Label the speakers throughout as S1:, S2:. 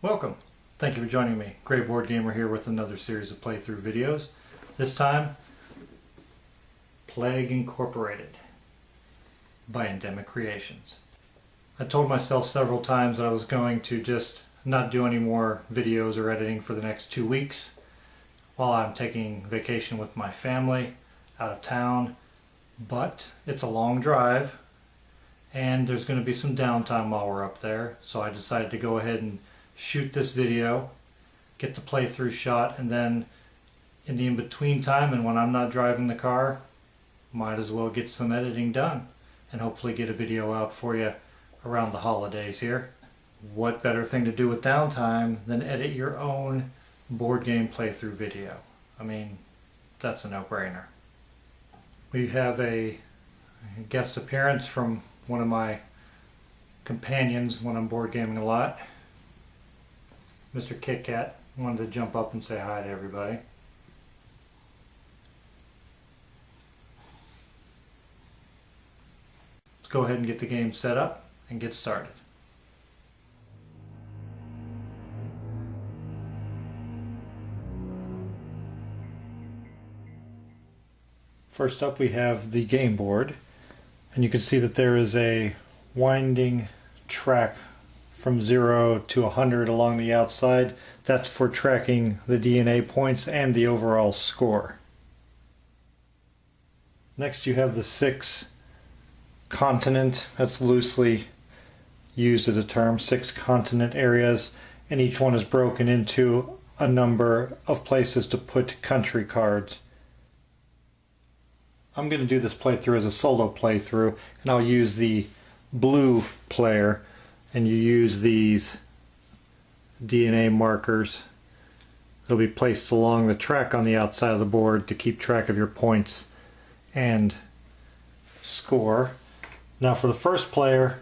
S1: Welcome. Thank you for joining me. Gray Board Gamer here with another series of playthrough videos. This time, Plague Incorporated by Endemic Creations. I told myself several times that I was going to just not do any more videos or editing for the next 2 weeks while I'm taking vacation with my family out of town, but it's a long drive and there's going to be some downtime while we're up there, so I decided to go ahead and shoot this video, get the playthrough shot, and then in the in-between time and when I'm not driving the car, might as well get some editing done and hopefully get a video out for you around the holidays here. What better thing to do with downtime than edit your own board game playthrough video? I mean, that's a no-brainer. We have a guest appearance from one of my companions when I'm board gaming a lot. Mr. Kit Kat wanted to jump up and say hi to everybody. Let's go ahead and get the game set up and get started. First up we have the game board, and you can see that there is a winding track from 0 to 100 along the outside. That's for tracking the DNA points and the overall score. Next you have the 6 continent, that's loosely used as a term, 6 continent areas, and each one is broken into a number of places to put country cards. I'm going to do this playthrough as a solo playthrough, and I'll use the blue player, and you use these DNA markers. They'll be placed along the track on the outside of the board to keep track of your points and score. Now for the first player,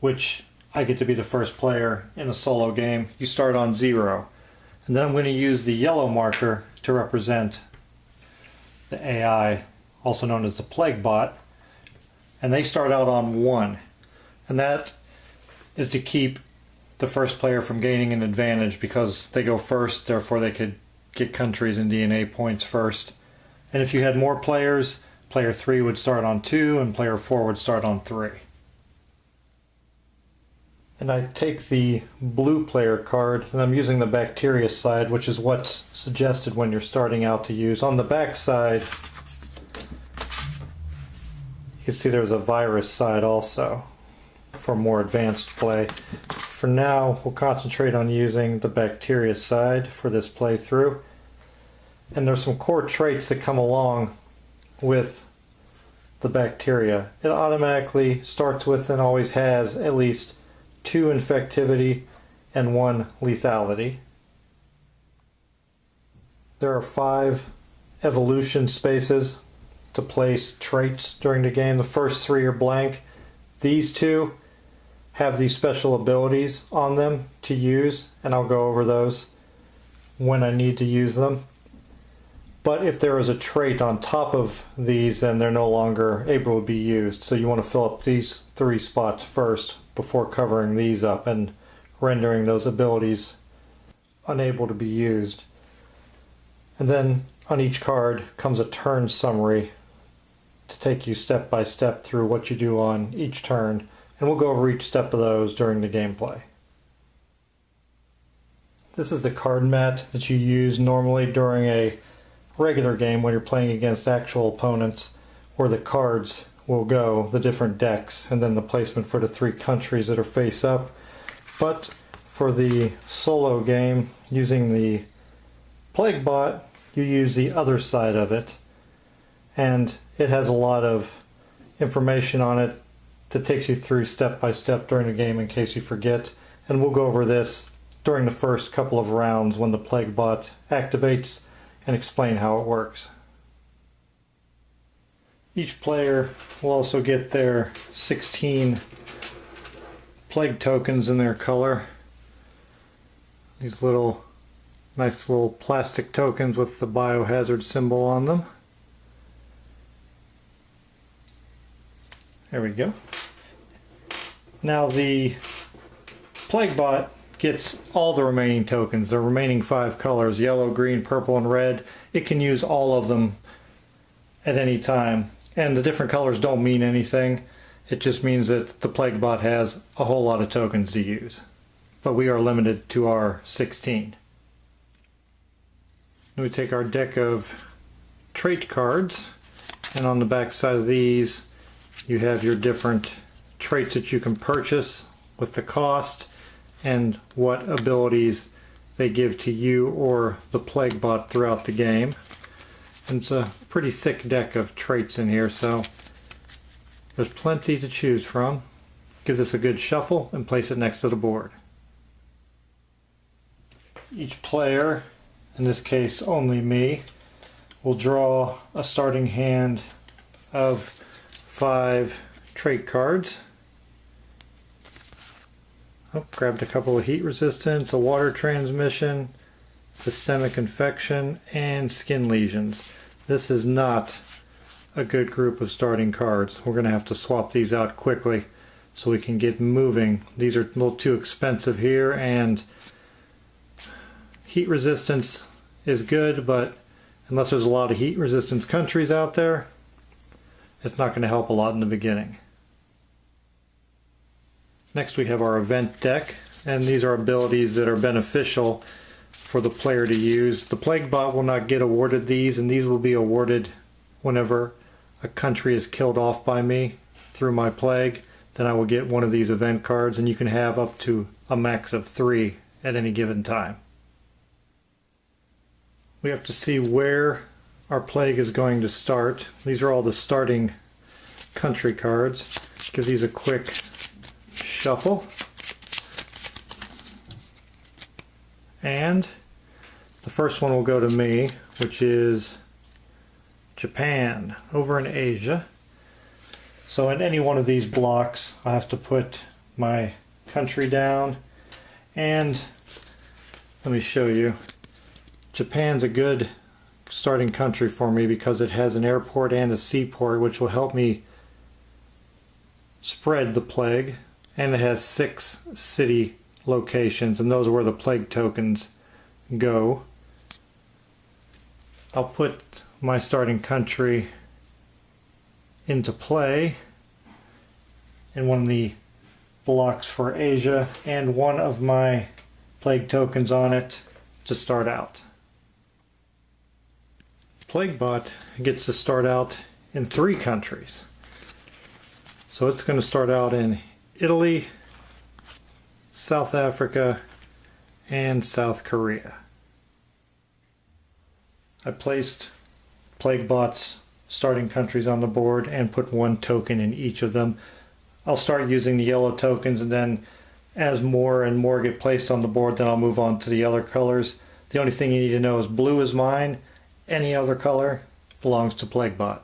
S1: which I get to be the first player in a solo game, you start on 0. And then I'm going to use the yellow marker to represent the AI, also known as the Plague Bot, and they start out on 1. And that is to keep the first player from gaining an advantage because they go first, therefore they could get countries and DNA points first. And if you had more players, player 3 would start on 2 and player 4 would start on 3. And I take the blue player card, and I'm using the bacteria side, which is what's suggested when you're starting out to use. On the back side, you can see there's a virus side also for more advanced play. For now, we'll concentrate on using the bacteria side for this playthrough. And there's some core traits that come along with the bacteria. It automatically starts with and always has at least 2 infectivity and 1 lethality. There are 5 evolution spaces to place traits during the game. The first 3 are blank. These 2 have these special abilities on them to use, and I'll go over those when I need to use them. But if there is a trait on top of these, then they're no longer able to be used. So you want to fill up these 3 spots first before covering these up and rendering those abilities unable to be used. And then on each card comes a turn summary to take you step by step through what you do on each turn, and we'll go over each step of those during the gameplay. This is the card mat that you use normally during a regular game when you're playing against actual opponents, where the cards will go, the different decks, and then the placement for the 3 countries that are face up. But for the solo game, using the Plague Bot, you use the other side of it, and it has a lot of information on it that takes you through step by step during the game in case you forget, and we'll go over this during the first couple of rounds when the Plague Bot activates and explain how it works. Each player will also get their 16 plague tokens in their color. These little nice little plastic tokens with the biohazard symbol on them. There we go. Now the Plague Bot gets all the remaining tokens, the remaining 5 colors, yellow, green, purple, and red. It can use all of them at any time. And the different colors don't mean anything. It just means that the Plaguebot has a whole lot of tokens to use. But we are limited to our 16. Then we take our deck of trait cards, and on the back side of these you have your different traits that you can purchase with the cost and what abilities they give to you or the Plaguebot throughout the game. And it's a pretty thick deck of traits in here, so there's plenty to choose from. Give this a good shuffle and place it next to the board. Each player, in this case only me, will draw a starting hand of 5 trait cards. Oh, grabbed a couple of heat resistance, a water transmission, systemic infection, and skin lesions. This is not a good group of starting cards. We're going to have to swap these out quickly so we can get moving. These are a little too expensive here, and heat resistance is good, but unless there's a lot of heat resistance countries out there, it's not going to help a lot in the beginning. Next we have our event deck, and these are abilities that are beneficial for the player to use. The Plaguebot will not get awarded these, and these will be awarded whenever a country is killed off by me through my plague. Then I will get one of these event cards, and you can have up to a max of 3 at any given time. We have to see where our plague is going to start. These are all the starting country cards. Give these a quick shuffle. And the first one will go to me, which is Japan, over in Asia. So in any one of these blocks, I have to put my country down. And let me show you. Japan's a good starting country for me because it has an airport and a seaport, which will help me spread the plague. And it has 6 city locations, and those are where the plague tokens go. I'll put my starting country into play in one of the blocks for Asia, and one of my plague tokens on it to start out. Plaguebot gets to start out in 3 countries. So it's going to start out in Italy, South Africa, and South Korea. I placed Plaguebot's starting countries on the board and put 1 token in each of them. I'll start using the yellow tokens, and then as more and more get placed on the board, then I'll move on to the other colors. The only thing you need to know is blue is mine. Any other color belongs to Plaguebot.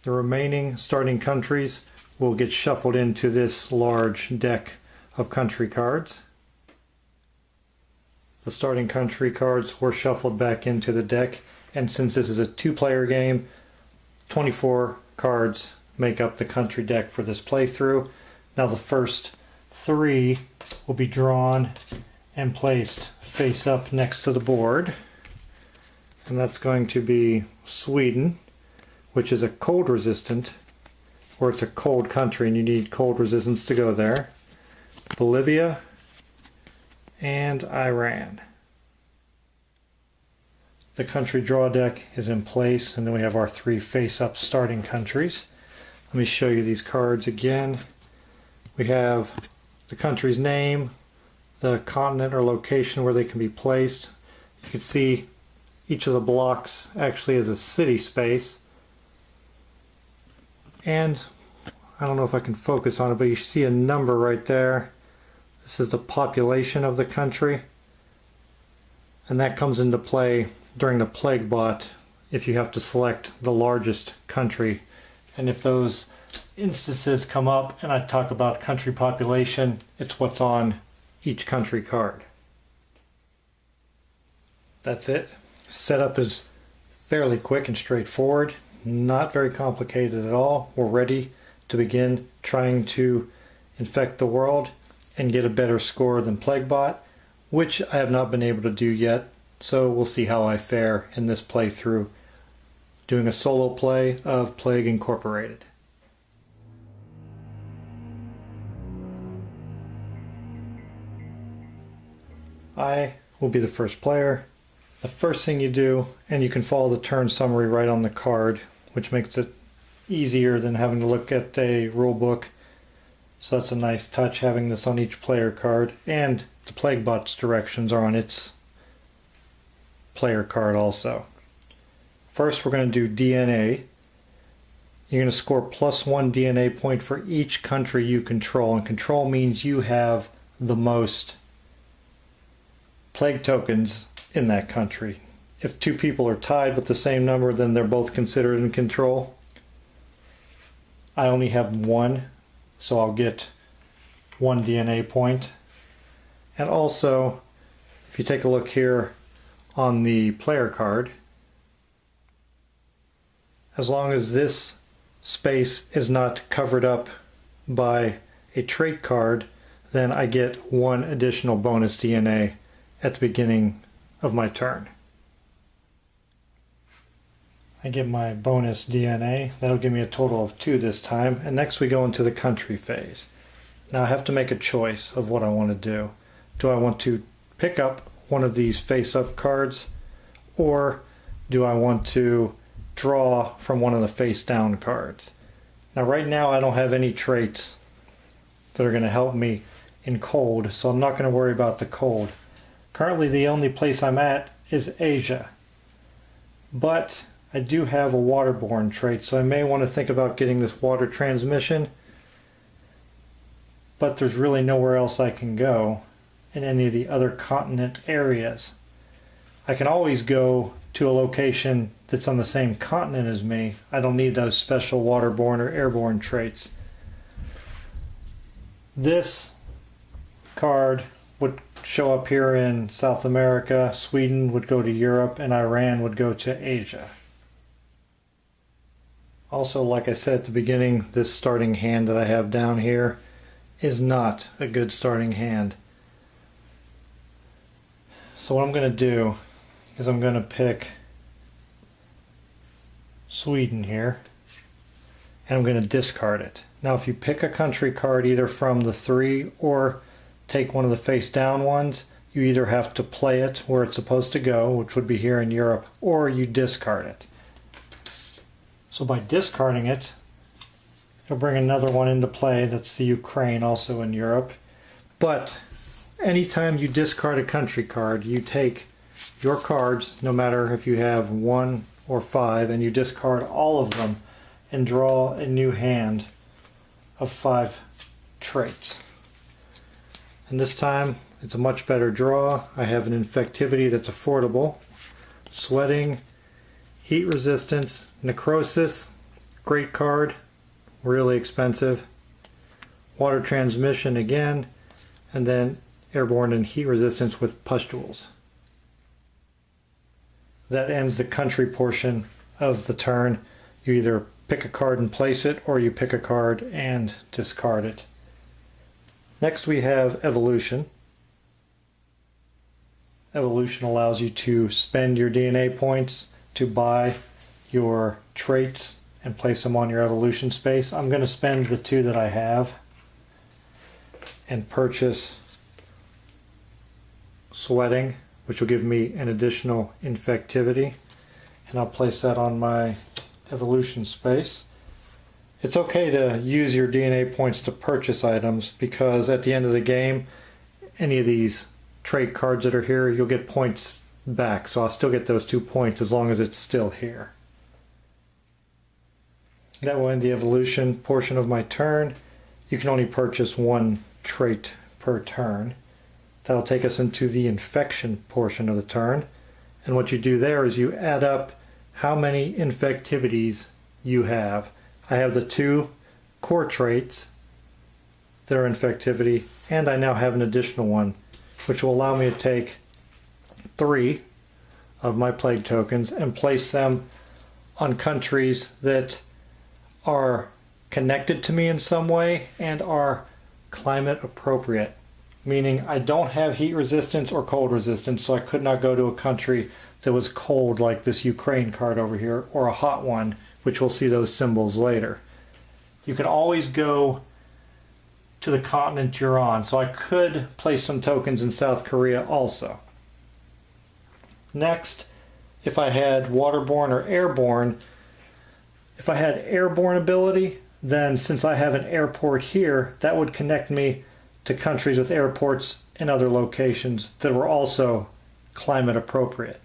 S1: The remaining starting countries will get shuffled into this large deck of country cards. The starting country cards were shuffled back into the deck, and since this is a 2-player game, 24 cards make up the country deck for this playthrough. Now the first 3 will be drawn and placed face up next to the board, and that's going to be Sweden, which is a cold resistant, or it's a cold country and you need cold resistance to go there, Bolivia, and Iran. The country draw deck is in place, and then we have our 3 face-up starting countries. Let me show you these cards again. We have the country's name, the continent or location where they can be placed. You can see each of the blocks actually is a city space. And I don't know if I can focus on it, but you see a number right there. This is the population of the country. And that comes into play during the Plaguebot if you have to select the largest country. And if those instances come up and I talk about country population, it's what's on each country card. That's it. Setup is fairly quick and straightforward, not very complicated at all. We're ready to begin trying to infect the world and get a better score than PlagueBot, which I have not been able to do yet, so we'll see how I fare in this playthrough, doing a solo play of Plague Incorporated. I will be the first player. The first thing you do, and you can follow the turn summary right on the card, which makes it easier than having to look at a rule book. So that's a nice touch, having this on each player card, and the PlagueBot's directions are on its player card also. First we're going to do DNA. You're going to score +1 DNA point for each country you control, and control means you have the most plague tokens in that country. If two people are tied with the same number, then they're both considered in control. I only have one, so I'll get 1 DNA point. And also, if you take a look here on the player card, as long as this space is not covered up by a trait card, then I get 1 additional bonus DNA at the beginning of my turn. I get my bonus DNA. That'll give me a total of 2 this time. And next we go into the country phase. Now I have to make a choice of what I want to do. Do I want to pick up one of these face-up cards, or do I want to draw from one of the face-down cards? Now right now I don't have any traits that are going to help me in cold, so I'm not going to worry about the cold. Currently the only place I'm at is Asia, but I do have a waterborne trait, so I may want to think about getting this water transmission, but there's really nowhere else I can go in any of the other continent areas. I can always go to a location that's on the same continent as me. I don't need those special waterborne or airborne traits. This card would show up here in South America, Sweden would go to Europe, and Iran would go to Asia. Also, like I said at the beginning, this starting hand that I have down here is not a good starting hand. So what I'm going to do is I'm going to pick Sweden here, and I'm going to discard it. Now if you pick a country card either from the 3 or take one of the face down ones, you either have to play it where it's supposed to go, which would be here in Europe, or you discard it. So by discarding it, you'll bring another one into play. That's the Ukraine, also in Europe. But anytime you discard a country card, you take your cards, no matter if you have 1 or 5, and you discard all of them and draw a new hand of 5 traits. And this time it's a much better draw. I have an infectivity that's affordable. Sweating, heat resistance, necrosis, great card, really expensive. Water transmission again, and then airborne and heat resistance with pustules. That ends the country portion of the turn. You either pick a card and place it, or you pick a card and discard it. Next we have evolution. Evolution allows you to spend your DNA points to buy your traits and place them on your evolution space. I'm going to spend the 2 that I have and purchase sweating, which will give me an additional infectivity, and I'll place that on my evolution space. It's okay to use your DNA points to purchase items, because at the end of the game, any of these trait cards that are here, you'll get points back, so I'll still get those 2 points as long as it's still here. That will end the evolution portion of my turn. You can only purchase 1 trait per turn. That'll take us into the infection portion of the turn, and what you do there is you add up how many infectivities you have. I have the 2 core traits that are infectivity, and I now have an additional one, which will allow me to take 3 of my plague tokens and place them on countries that are connected to me in some way and are climate appropriate. meaning I don't have heat resistance or cold resistance, so I could not go to a country that was cold like this Ukraine card over here, or a hot one, which we'll see those symbols later. You can always go to the continent you're on, so I could place some tokens in South Korea also. Next, if I had waterborne or airborne, if I had airborne ability, then since I have an airport here, that would connect me to countries with airports in other locations that were also climate appropriate.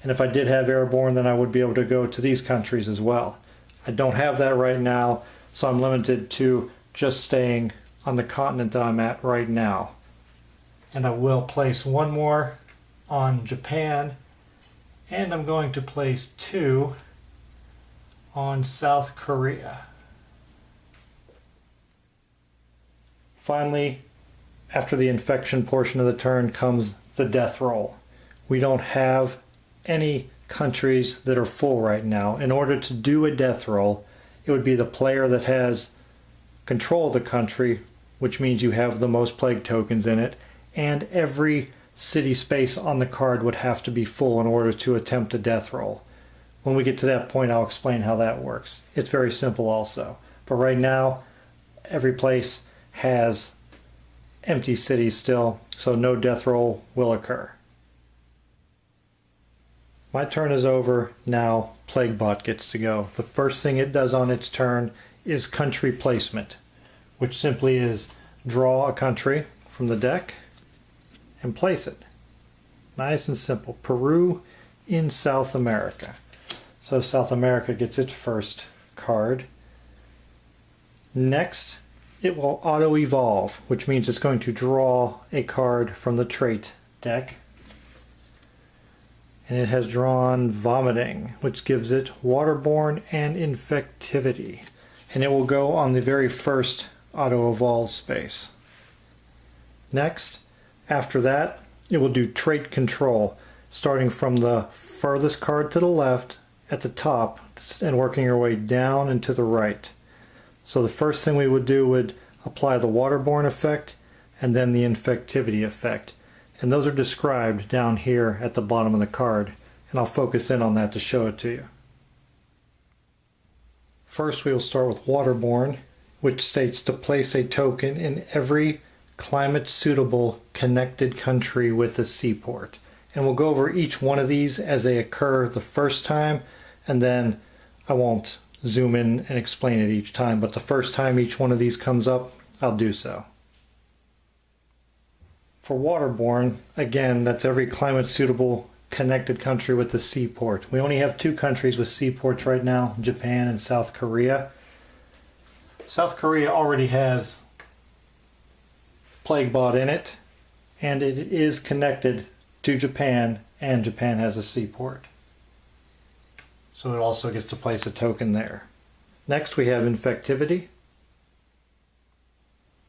S1: And if I did have airborne, then I would be able to go to these countries as well. I don't have that right now, so I'm limited to just staying on the continent that I'm at right now. And I will place one more on Japan, and I'm going to place 2 on South Korea. Finally, after the infection portion of the turn comes the death roll. We don't have any countries that are full right now. In order to do a death roll, it would be the player that has control of the country, which means you have the most plague tokens in it, and every city space on the card would have to be full in order to attempt a death roll. When we get to that point, I'll explain how that works. It's very simple also. But right now, every place has empty cities still, so no death roll will occur. My turn is over. Now Plaguebot gets to go. The first thing it does on its turn is country placement, which simply is draw a country from the deck and place it. Nice and simple. Peru in South America. So South America gets its first card. Next, it will auto-evolve, which means it's going to draw a card from the trait deck. And it has drawn Vomiting, which gives it Waterborne and Infectivity. And it will go on the very first auto-evolve space. Next, after that, it will do Trait Control, starting from the furthest card to the left at the top and working your way down and to the right. So the first thing we would do would apply the Waterborne effect and then the Infectivity effect. And those are described down here at the bottom of the card, and I'll focus in on that to show it to you. First we will start with Waterborne, which states to place a token in every climate-suitable connected country with a seaport. And we'll go over each one of these as they occur the first time, and then I won't zoom in and explain it each time, but the first time each one of these comes up, I'll do so. For Waterborne, again, that's every climate-suitable connected country with a seaport. We only have 2 countries with seaports right now, Japan and South Korea. South Korea already has Plaguebot in it, and it is connected to Japan, and Japan has a seaport. So it also gets to place a token there. Next we have Infectivity.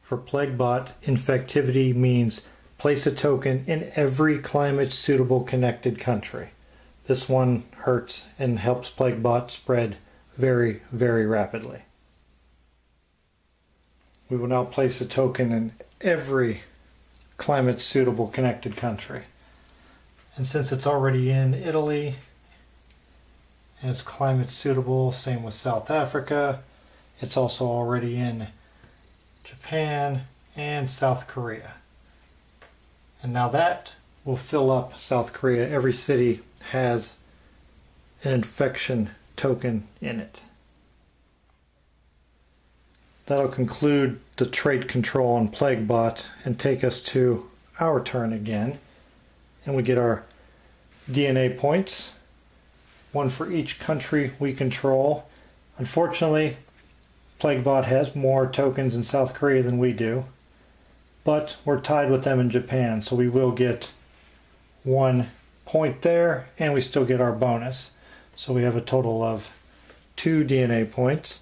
S1: For Plaguebot, Infectivity means place a token in every climate-suitable connected country. This one hurts and helps Plaguebot spread very, very rapidly. We will now place a token in every climate-suitable connected country. And since it's already in Italy, and it's climate-suitable, same with South Africa, it's also already in Japan and South Korea. And now that will fill up South Korea. Every city has an infection token in it. That'll conclude the trait control on Plaguebot and take us to our turn again. And we get our DNA points, one for each country we control. Unfortunately, Plaguebot has more tokens in South Korea than we do, but we're tied with them in Japan, so we will get 1 point there, and we still get our bonus. So we have a total of 2 DNA points.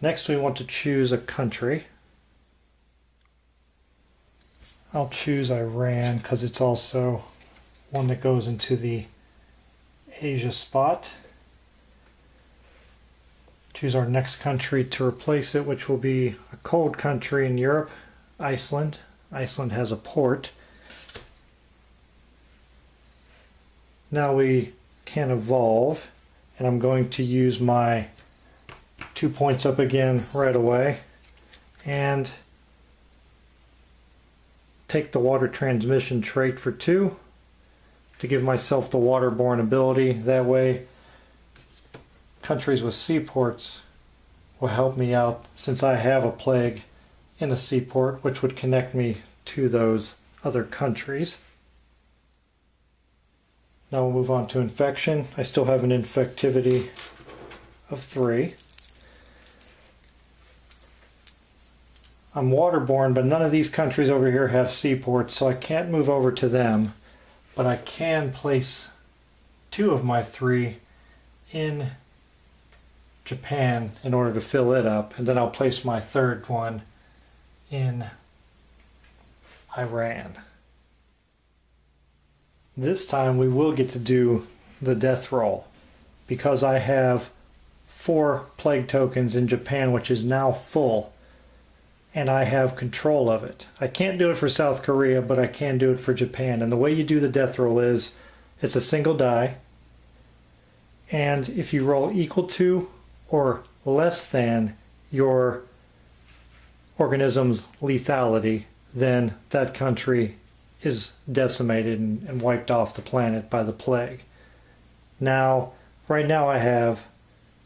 S1: Next we want to choose a country. I'll choose Iran because it's also one that goes into the Asia spot. Choose our next country to replace it, which will be a cold country in Europe, Iceland. Iceland has a port. Now we can evolve, and I'm going to use my 2 points up again right away and take the water transmission trait for 2 to give myself the waterborne ability. That way countries with seaports will help me out, since I have a plague in a seaport, which would connect me to those other countries. Now we'll move on to infection. I still have an infectivity of 3. I'm waterborne, but none of these countries over here have seaports, so I can't move over to them. But I can place 2 of my 3 in Japan in order to fill it up, and then I'll place my 3rd one in Iran. This time we will get to do the death roll, because I have 4 plague tokens in Japan, which is now full, and I have control of it. I can't do it for South Korea, but I can do it for Japan. And the way you do the death roll is, it's a single die, and if you roll equal to or less than your organism's lethality, then that country is decimated and wiped off the planet by the plague. Now, right now I have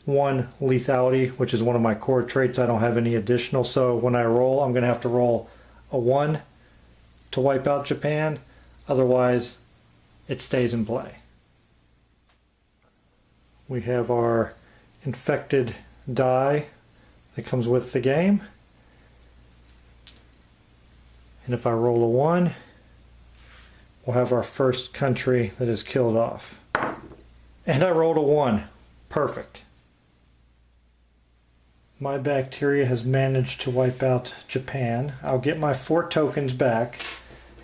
S1: 1 lethality, which is one of my core traits. I don't have any additional, so when I roll, I'm going to have to roll a 1 to wipe out Japan. Otherwise, it stays in play. We have our infected die that comes with the game. And if I roll a 1, we'll have our first country that is killed off. And I rolled a 1. Perfect. My bacteria has managed to wipe out Japan. I'll get my 4 tokens back,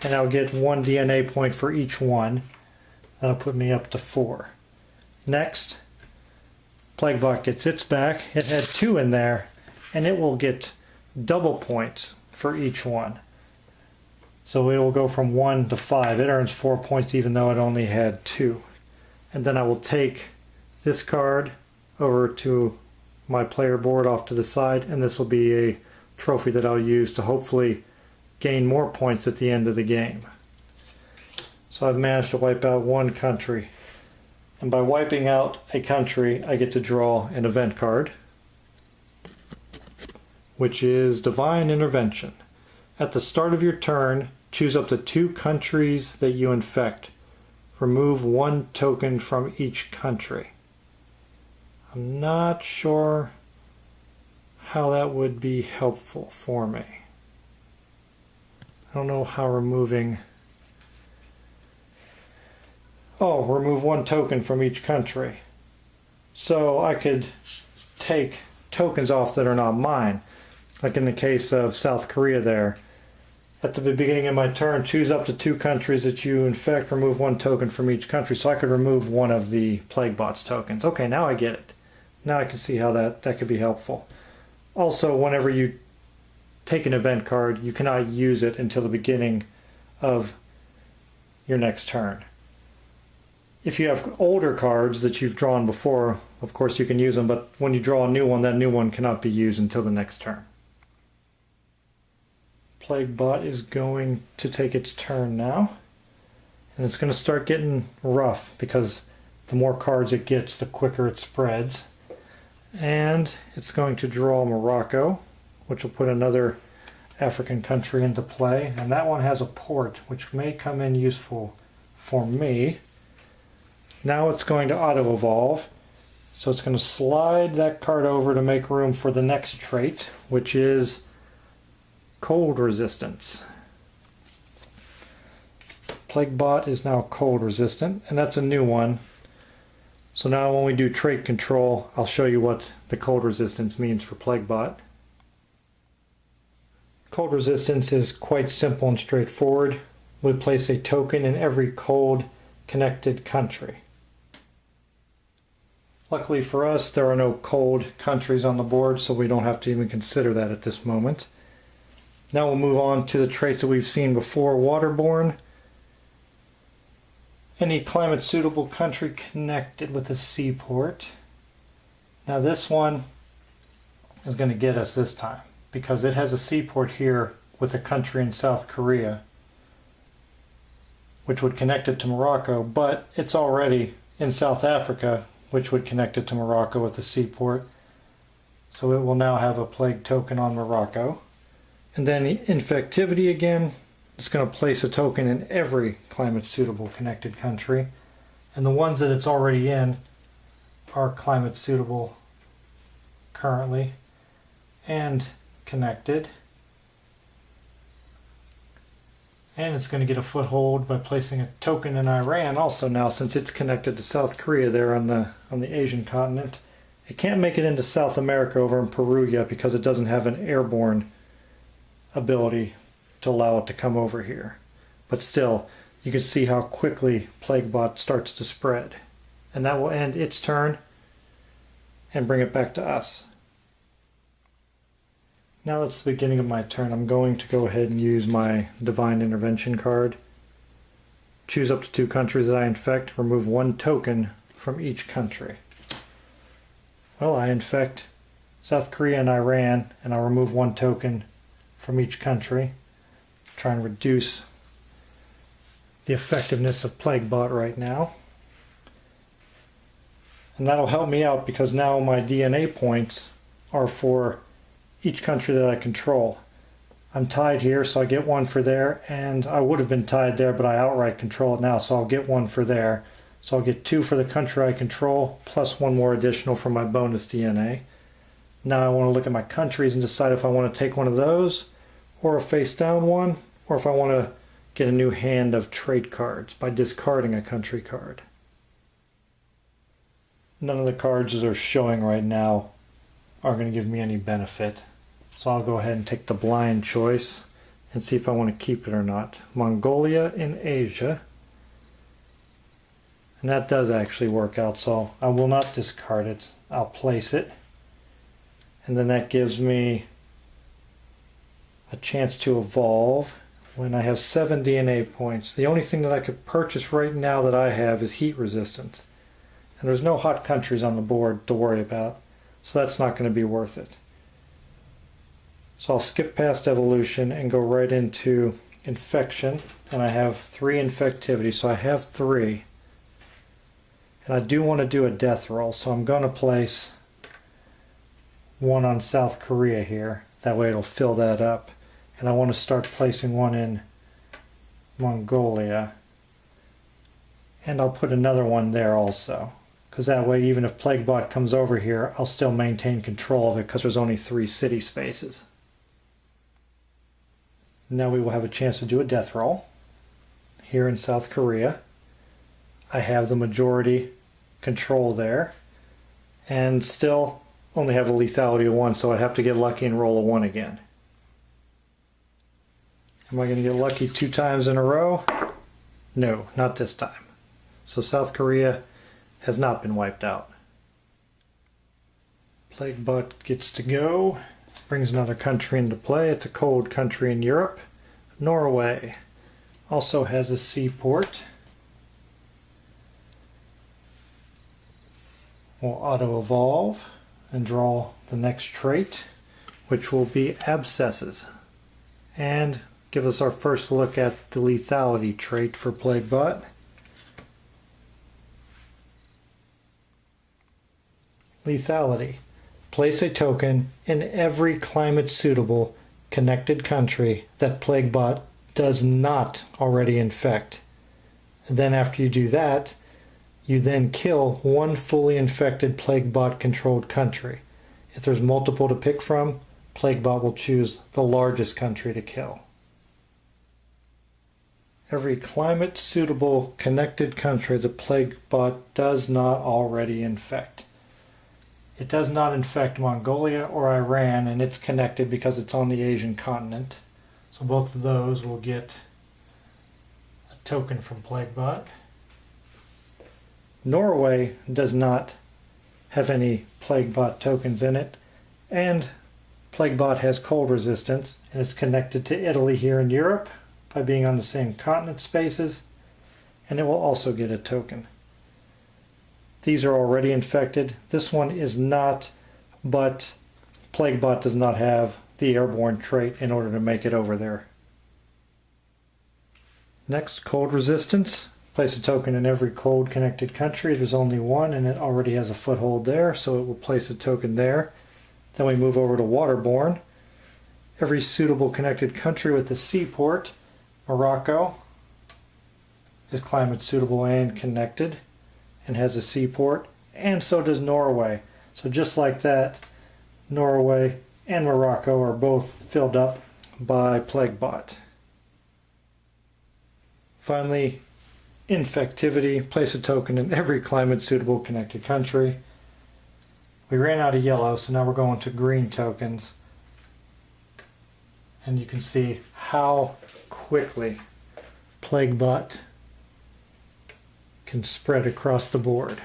S1: and I'll get 1 DNA point for each one. That'll put me up to 4. Next, Plaguebot gets its back. It had 2 in there, and it will get double points for each one. So it will go from 1 to 5. It earns 4 points even though it only had 2. And then I will take this card over to my player board off to the side, and this will be a trophy that I'll use to hopefully gain more points at the end of the game. So I've managed to wipe out 1 country. And by wiping out a country, I get to draw an event card, which is Divine Intervention. At the start of your turn, choose up to 2 countries that you infect. Remove 1 token from each country. I'm not sure how that would be helpful for me. I don't know how removing... Oh, remove 1 token from each country. So I could take tokens off that are not mine. Like in the case of South Korea there. At the beginning of my turn, choose up to 2 countries that you infect, remove 1 token from each country. So I could remove 1 of the Plaguebot's tokens. Okay, now I get it. Now I can see how that could be helpful. Also, whenever you take an event card, you cannot use it until the beginning of your next turn. If you have older cards that you've drawn before, of course you can use them, but when you draw a new one, that new one cannot be used until the next turn. Plaguebot is going to take its turn now, and it's going to start getting rough because the more cards it gets, the quicker it spreads. And it's going to draw Morocco, which will put another African country into play, and that one has a port, which may come in useful for me. Now it's going to auto-evolve, so it's going to slide that card over to make room for the next trait, which is cold resistance. Plaguebot is now cold resistant, and that's a new one. So now when we do trait control, I'll show you what the cold resistance means for Plaguebot. Cold resistance is quite simple and straightforward. We place a token in every cold connected country. Luckily for us, there are no cold countries on the board, so we don't have to even consider that at this moment. Now we'll move on to the traits that we've seen before. Waterborne. Any climate suitable country connected with a seaport. Now this one is going to get us this time because it has a seaport here with a country in South Korea, which would connect it to Morocco, but it's already in South Africa, which would connect it to Morocco with a seaport. So it will now have a plague token on Morocco. And then infectivity again, it's going to place a token in every climate suitable connected country. And the ones that it's already in are climate suitable currently and connected. And it's going to get a foothold by placing a token in Iran also now, since it's connected to South Korea there on the Asian continent. It can't make it into South America over in Peru yet because it doesn't have an airborne ability to allow it to come over here. But still, you can see how quickly Plaguebot starts to spread. And that will end its turn and bring it back to us. Now that's the beginning of my turn. I'm going to go ahead and use my Divine Intervention card. Choose up to 2 countries that I infect. Remove 1 token from each country. Well, I infect South Korea and Iran, and I'll remove 1 token from each country. Try and reduce the effectiveness of Plaguebot right now. And that'll help me out because now my DNA points are for each country that I control. I'm tied here, so I get 1 for there, and I would have been tied there, but I outright control it now, so I'll get 1 for there. So I'll get 2 for the country I control, plus 1 more additional for my bonus DNA. Now I want to look at my countries and decide if I want to take one of those, or a face down one, or if I want to get a new hand of trait cards by discarding a country card. None of the cards that are showing right now are going to give me any benefit. So I'll go ahead and take the blind choice and see if I want to keep it or not. Mongolia in Asia. And that does actually work out, so I will not discard it. I'll place it. And then that gives me a chance to evolve when I have 7 DNA points. The only thing that I could purchase right now that I have is heat resistance. And there's no hot countries on the board to worry about, so that's not going to be worth it. So I'll skip past evolution and go right into infection, and I have 3 infectivity, so I have 3. And I do want to do a death roll, so I'm going to place 1 on South Korea here. That way it'll fill that up. And I want to start placing 1 in Mongolia. And I'll put another 1 there also. Because that way, even if Plaguebot comes over here, I'll still maintain control of it because there's only 3 city spaces. Now we will have a chance to do a death roll. Here in South Korea, I have the majority control there. And still only have a lethality of 1, so I'd have to get lucky and roll a 1 again. Am I going to get lucky 2 times in a row? No, not this time. So South Korea has not been wiped out. Plaguebot gets to go. Brings another country into play. It's a cold country in Europe. Norway also has a seaport. We'll auto-evolve and draw the next trait, which will be abscesses. And give us our first look at the lethality trait for Plaguebot. Lethality. Place a token in every climate-suitable connected country that Plaguebot does not already infect. And then after you do that, you then kill 1 fully infected Plaguebot-controlled country. If there's multiple to pick from, Plaguebot will choose the largest country to kill. Every climate-suitable connected country the Plaguebot does not already infect. It does not infect Mongolia or Iran, and it's connected because it's on the Asian continent. So both of those will get a token from Plaguebot. Norway does not have any Plaguebot tokens in it, and Plaguebot has cold resistance, and it's connected to Italy here in Europe by being on the same continent spaces, and it will also get a token. These are already infected. This one is not, but Plaguebot does not have the airborne trait in order to make it over there. Next, cold resistance. Place a token in every cold connected country. There's only one, and it already has a foothold there, so it will place a token there. Then we move over to waterborne. Every suitable connected country with a seaport. Morocco is climate suitable and connected and has a seaport, and so does Norway. So just like that, Norway and Morocco are both filled up by Plaguebot. Finally, infectivity. Place a token in every climate suitable connected country. We ran out of yellow, so now we're going to green tokens. And you can see how quickly Plaguebot can spread across the board.